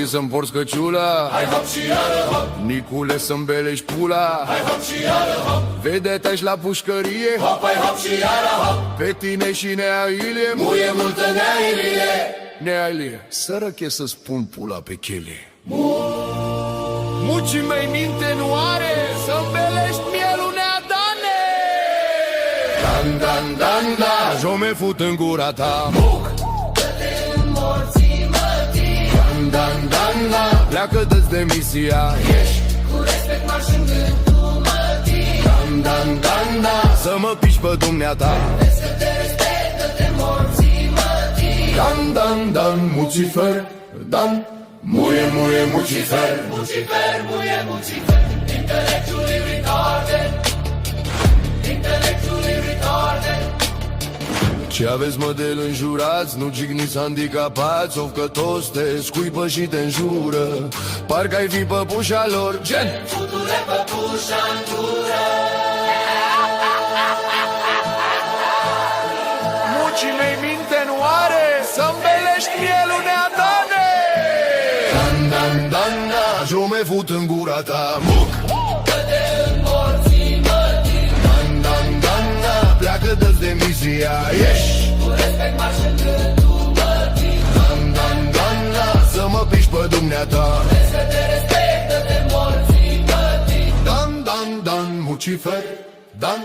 Toti să-mi porți căciula, Hai hop și iară hop, Nicule să-mi belești pula, hai hop și iară hop, Vedete-și la pușcărie, hop, hai hop și iară hop, pe tine și neailie, muie multă neailie. neailie, sărăche să spun pula pe chelie. Mucii mei minte nu are, să-mi belești mielul neadane. Dan, dan, dan, da, jo me fut în gura ta. Muc, dă-te înmorții mătii. Dan, dan, dan, da, pleacă dă-ți demisia. Ești cu respect marș în gând tu mătii. Dan, dan, dan, da, să mă piși pe dumneata. Vezi că te respect, dă-te înmorții mătii. Dan, dan, dan, Mucifer, dan, muie, muie, Mucifer. Mucifer, muie Mucifer, intellectually retarded, intellectually retarded. Ce aveți mă de înjurați, nu jigniți handicapați, of că toți te scuipă și te înjură. Parcă ai fi păpușa lor, gen Future păpușa în gură. Mucii mei minte nu are, să-mi belești mielul neadane. Dan, dan, dan, da, jo me fut în gura ta. Muc, Dă-te înmorții mătii. dan, dan, dan, da, pleacă dă-ți demisia. Ești Cu respect marș în gând tu mătii. dan, dan, dan, da, să mă piși pe dumneata. Vezi că te respect, dă-te înmorții mătii. Dan, dan, dan, Mucifer, dan,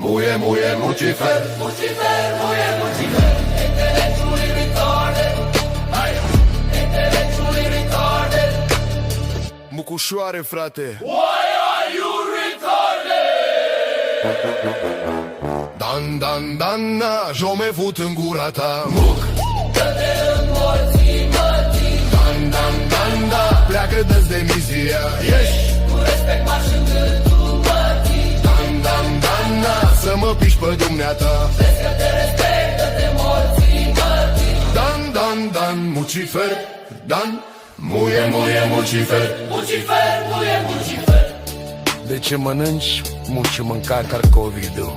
muie, muie, Mucifer. Mucifer, muie Mucifer, intellectually retarded. Hai, intellectually retarded. Mucușoare, frate. Why are you retarded? Dan, dan, dan, na, jo me fut în gura ta. Muc, Dă-te înmorții mătii. dan, dan, dan, da, pleacă dă-ți demisia. Ești Cu respect marș în gând tu mătii. dan, dan, dan, na, să mă piși pe dumneata. Vezi că te respect, dă-te înmorții mătii. Dan, dan, dan, Mucifer, dan, muie, muie, Mucifer. Mucifer, muie Mucifer. De ce mănânci? Muci mâncare car COVID-ul.